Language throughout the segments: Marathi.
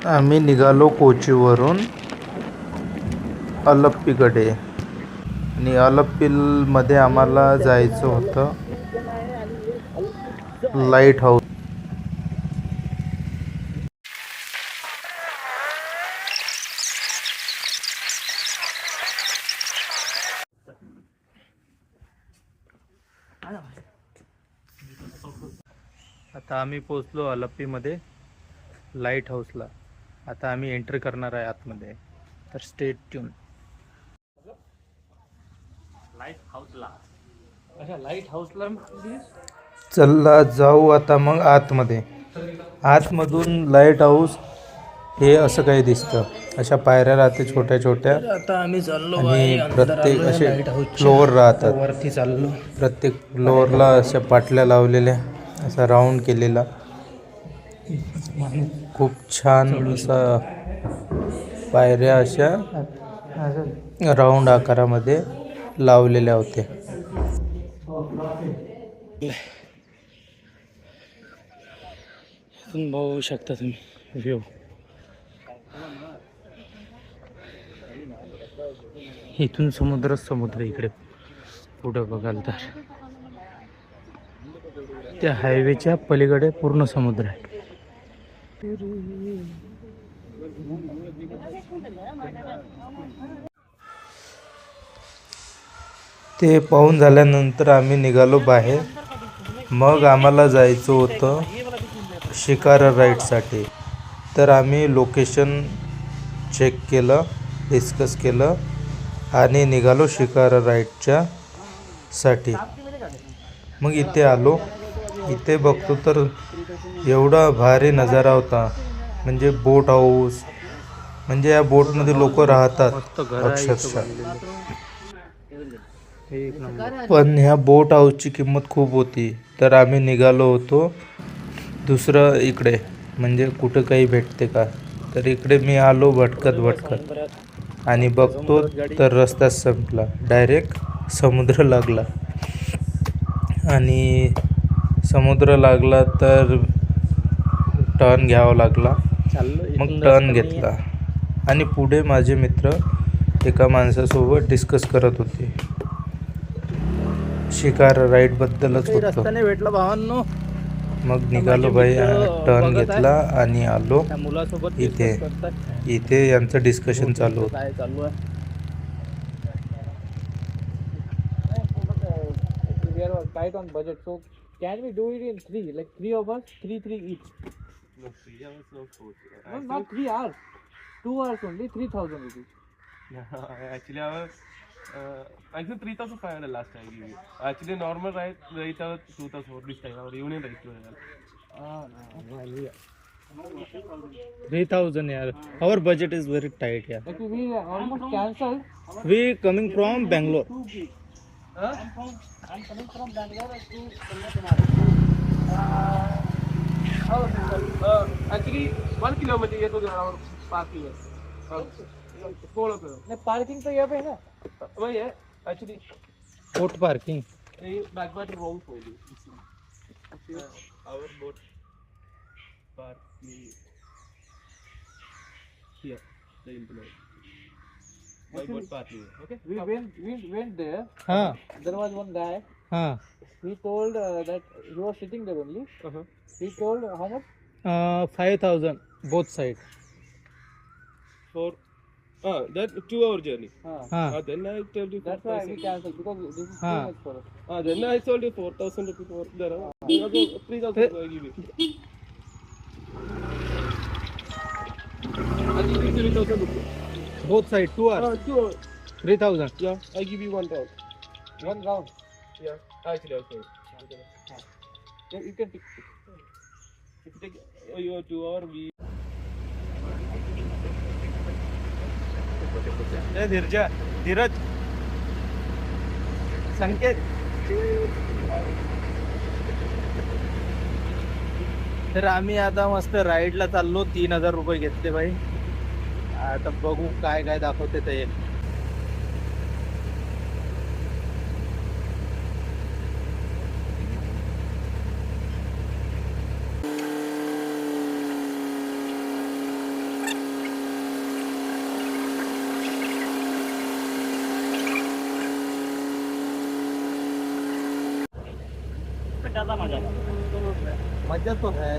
आम्ही निघालो कोचीवरून अल्लप्पीकडे आणि अल्लप्पीमध्ये आम्हाला जायचं होतं लाईट हाऊस. आता आम्ही पोचलो अल्लप्पीमध्ये लाईट हाऊसला. आता आम्ही एंट्री करणार आहे आतमध्ये, तर स्टे ट्यून. लाईट हाऊसला चला जाऊ आता मग आतमध्ये. आतमधून लाईट हाऊस हे असं काही दिसतं. अशा पायऱ्या राहते छोट्या छोट्या. आता आम्ही चाललो आणि प्रत्येक असे फ्लोअर राहतात. वरती चाललो. प्रत्येक फ्लोअरला अशा पाटल्या लावलेल्या, असा राऊंड केलेला खूप छान असा पायऱ्या अशा राऊंड आकारामध्ये लावलेल्या होत्या. बघू शकता तुम्ही व्ह्यू. इथून समुद्र इकडे पुढं बघाल तर त्या हायवेच्या पलीकडे पूर्ण समुद्र आहे. ते पाहून झाल्यानंतर आम्ही निघालो बाहेर. मग आम्हाला जायचं होतं शिकारा राईडसाठी. तर आम्ही लोकेशन चेक केलं, डिस्कस केलं आणि निघालो शिकारा राईडच्या साठी. मग इथे आलो. इथे बघतो तर एवढा भारी नजारा होता. म्हणजे बोट हाऊस, म्हणजे या बोटमध्ये लोक राहतात अक्षरशः. पण ह्या बोट हाऊसची किंमत खूप होती. तर आम्ही निघालो होतो दुसरं इकडे, म्हणजे कुठं काही भेटते का. तर इकडे मी आलो भटकत आणि बघतो तर रस्ता संपला. डायरेक्ट समुद्र लागला. आणि समुद्र लागला तर टर्न घ्यावा लागला. मग टर्न घेतला आणि पुढे माझे मित्र एका माणसासोबत डिस्कस करत होते. शिकारा राईडबद्दलच होतं. भेटला भावांनो. मग निघालो भाई, टर्न घेतला आणि आलो इथे यांचं डिस्कशन चालू होतं. We are tight on budget, so can we do it in 3? Like 3 of us, 3 each. No, 3 hours, no 4. No, not 3 hours. 2 hours only, 3,000 rupees. Yeah, actually, actually 3,500 last time. Actually, normal rate was 2,000 this time. Our union rate was 3,000. Yeah, our budget is very tight. Yeah. Actually, we almost cancelled. We coming from Bangalore. I'm coming from Bangalore to Kanyakumari. Actually, 1 kilometer ये तो around parking है. Follow करो. नहीं parking तो यहाँ पे है ना. वही है. Actually, boat parking. ये back part wrong for you. Our boat parking here. The implement. My boat parking. Okay. We went there. There was one guy. He told that he was sitting there only. He told how much? 5,000 both sides. For that 2-hour journey. Then I told you. That's why we cancelled because this is too much for us. Then I told you 4,000 rupees for there. 3,000 I give you. I give you 3,000 rupees. Both sides, 2 hours. 2 hours. 3,000. Yeah, I give you 1 round. 1 round. Yeah, actually, okay. Yeah, you can take. If you take your 2 hour, we. Dheeraj संकेत. तर आम्ही आता मस्त राईडला चाललो. 3,000 रुपये घेतले भाई. आता बघू काय काय दाखवते ते. ज्यादा मजा मजा तो है.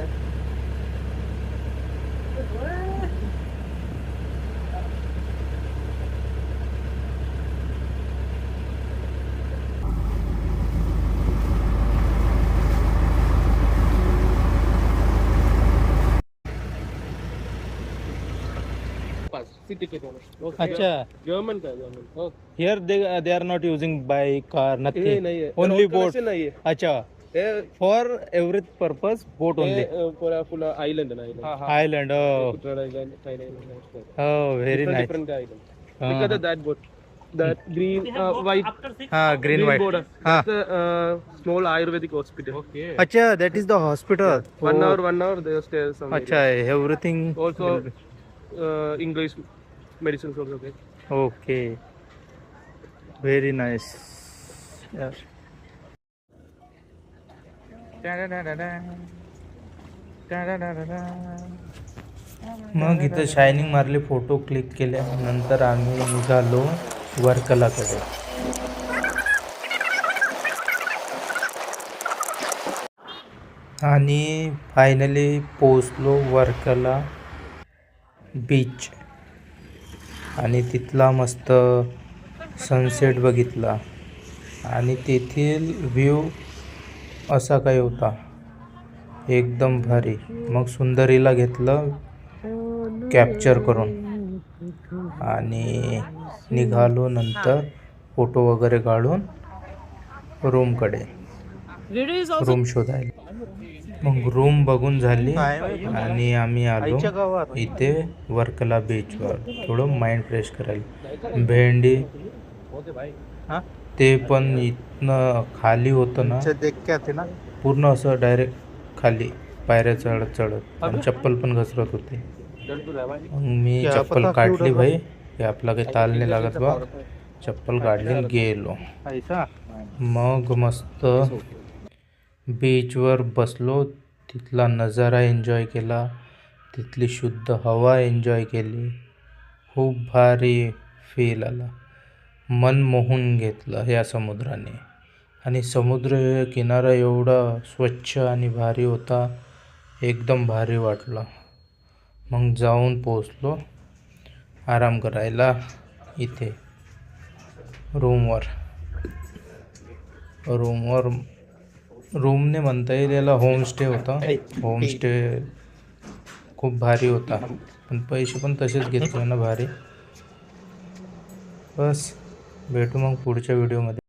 अच्छा, जर्मन का German. Here they are not using by car हे नथिंग, नाही आहे. ओनली बोट. कनेक्शन नाही आहे. अच्छा, हे for every purpose boat only. Full island ना island. Very nice. different island. Look at that boat. That green, white. हा, ग्रीन व्हाईट. border. हा, That's a small Ayurvedic hospital. Okay. अच्छा, that is the hospital. 1 hour they stay somewhere. अच्छा, everything. Also, English medicines also okay. Okay, very nice. मग इथं शायनिंग मारले, फोटो क्लिक केले. नंतर आम्ही निघालो वर्कलाकडे. आणि फायनली पोचलो वर्कला बीच. आणि तिथला मस्त सनसेट बघितला. आणि तेथील व्ह्यू असा काही होता, एकदम भारी. मग सुंदरीला घेतलं कॅप्चर करून आणि निघालो नंतर फोटो वगैरे काढून रूमकडे, रूम शोधायला. मग रूम बघून झाली आणि आम्ही आलो इथे वर्कला बीचवर थोडं माइंड फ्रेश करायला. भेंडी ते पण इथनं खाली होतं ना, पूर्ण असं डायरेक्ट खाली पायऱ्या चढत चढत, आणि चप्पल पण घसरत होते. मग मी चप्पल काढली भाई, हे आपला काही ताल नाही लागत बा. चप्पल काढली गेलो. मग मस्त बीचवर बसलो, तिथला नजारा एन्जॉय केला, तिथली शुद्ध हवा एन्जॉय केली. खूप भारी फील आला, मन मोहून घेतलं या समुद्राने. आणि समुद्र किनारा एवढा स्वच्छ आणि भारी होता, एकदम भारी वाटलं. मग जाऊन पोचलो आराम करायला इथे रूमवर. रूमने म्हणता येईल, याला होमस्टे होता. होमस्टे खूप भारी होता, पण पैसे पण तसेच घेतले ना भारी. बस, भेटू मग पुढच्या व्हिडिओमध्ये.